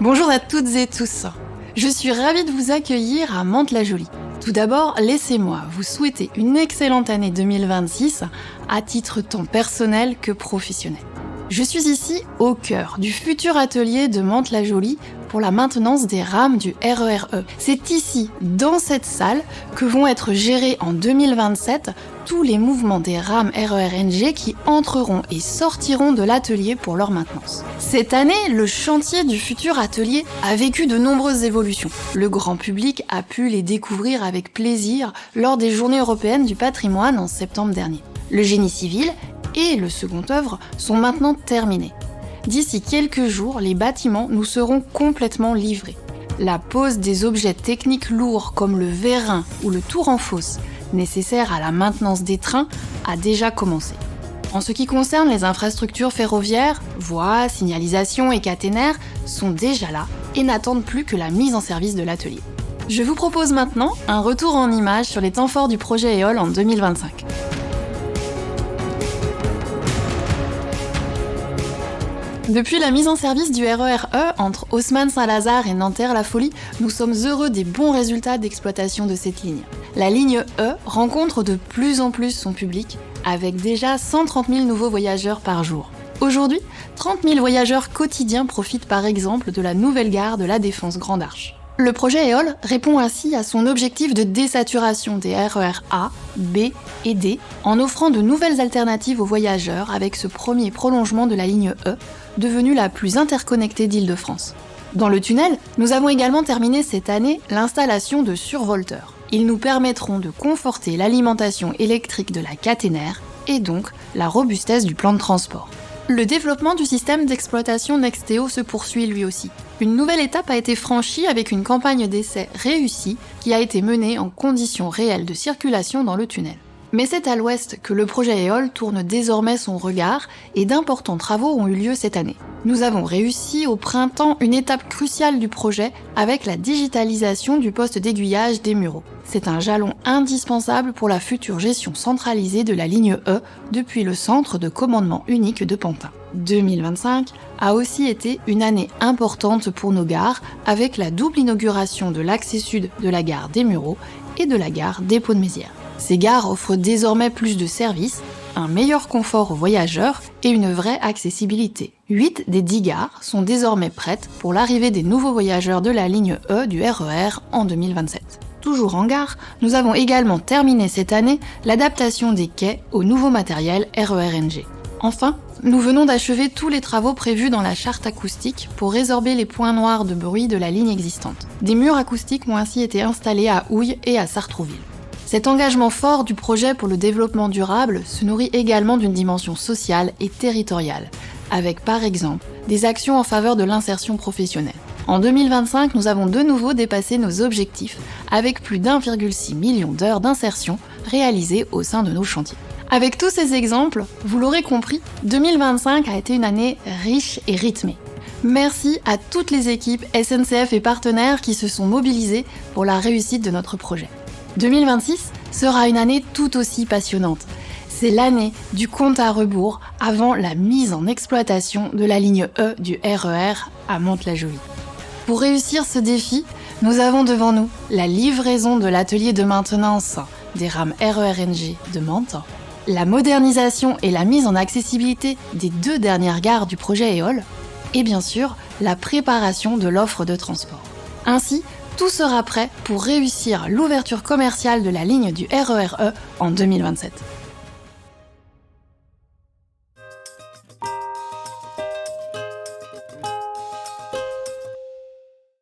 Bonjour à toutes et tous. Je suis ravie de vous accueillir à Mantes-la-Jolie. Tout d'abord, laissez-moi vous souhaiter une excellente année 2026, à titre tant personnel que professionnel. Je suis ici au cœur du futur atelier de Mantes-la-Jolie pour la maintenance des rames du RER E. C'est ici, dans cette salle, que vont être gérés en 2027 tous les mouvements des rames RER-NG qui entreront et sortiront de l'atelier pour leur maintenance. Cette année, le chantier du futur atelier a vécu de nombreuses évolutions. Le grand public a pu les découvrir avec plaisir lors des Journées européennes du patrimoine en septembre dernier. Le génie civil et le second œuvre sont maintenant terminés. D'ici quelques jours, les bâtiments nous seront complètement livrés. La pose des objets techniques lourds comme le vérin ou le tour en fosse, nécessaires à la maintenance des trains, a déjà commencé. En ce qui concerne les infrastructures ferroviaires, voies, signalisation et caténaires sont déjà là et n'attendent plus que la mise en service de l'atelier. Je vous propose maintenant un retour en images sur les temps forts du projet EOL en 2025. Depuis la mise en service du RER-E entre Haussmann-Saint-Lazare et Nanterre-La Folie, nous sommes heureux des bons résultats d'exploitation de cette ligne. La ligne E rencontre de plus en plus son public, avec déjà 130 000 nouveaux voyageurs par jour. Aujourd'hui, 30 000 voyageurs quotidiens profitent par exemple de la nouvelle gare de la Défense Grande Arche. Le projet EOL répond ainsi à son objectif de désaturation des RER A, B et D en offrant de nouvelles alternatives aux voyageurs avec ce premier prolongement de la ligne E, devenue la plus interconnectée d'Île-de-France. Dans le tunnel, nous avons également terminé cette année l'installation de survolteurs. Ils nous permettront de conforter l'alimentation électrique de la caténaire et donc la robustesse du plan de transport. Le développement du système d'exploitation Nexteo se poursuit lui aussi. Une nouvelle étape a été franchie avec une campagne d'essai réussie qui a été menée en conditions réelles de circulation dans le tunnel. Mais c'est à l'ouest que le projet EOL tourne désormais son regard et d'importants travaux ont eu lieu cette année. Nous avons réussi au printemps une étape cruciale du projet avec la digitalisation du poste d'aiguillage des Mureaux. C'est un jalon indispensable pour la future gestion centralisée de la ligne E depuis le centre de commandement unique de Pantin. 2025 a aussi été une année importante pour nos gares avec la double inauguration de l'accès sud de la gare des Mureaux et de la gare des Ponts-de-Mézières. Ces gares offrent désormais plus de services, un meilleur confort aux voyageurs et une vraie accessibilité. 8 des 10 gares sont désormais prêtes pour l'arrivée des nouveaux voyageurs de la ligne E du RER en 2027. Toujours en gare, nous avons également terminé cette année l'adaptation des quais au nouveau matériel RER-NG. Enfin, nous venons d'achever tous les travaux prévus dans la charte acoustique pour résorber les points noirs de bruit de la ligne existante. Des murs acoustiques ont ainsi été installés à Houille et à Sartrouville. Cet engagement fort du projet pour le développement durable se nourrit également d'une dimension sociale et territoriale, avec par exemple des actions en faveur de l'insertion professionnelle. En 2025, nous avons de nouveau dépassé nos objectifs avec plus d'1,6 million d'heures d'insertion réalisées au sein de nos chantiers. Avec tous ces exemples, vous l'aurez compris, 2025 a été une année riche et rythmée. Merci à toutes les équipes SNCF et partenaires qui se sont mobilisés pour la réussite de notre projet. 2026 sera une année tout aussi passionnante. C'est l'année du compte à rebours avant la mise en exploitation de la ligne E du RER à Mantes-la-Jolie. Pour réussir ce défi, nous avons devant nous la livraison de l'atelier de maintenance des rames RER-NG de Mantes, la modernisation et la mise en accessibilité des 2 dernières gares du projet EOL, et bien sûr, la préparation de l'offre de transport. Ainsi, tout sera prêt pour réussir l'ouverture commerciale de la ligne du RER-E en 2027.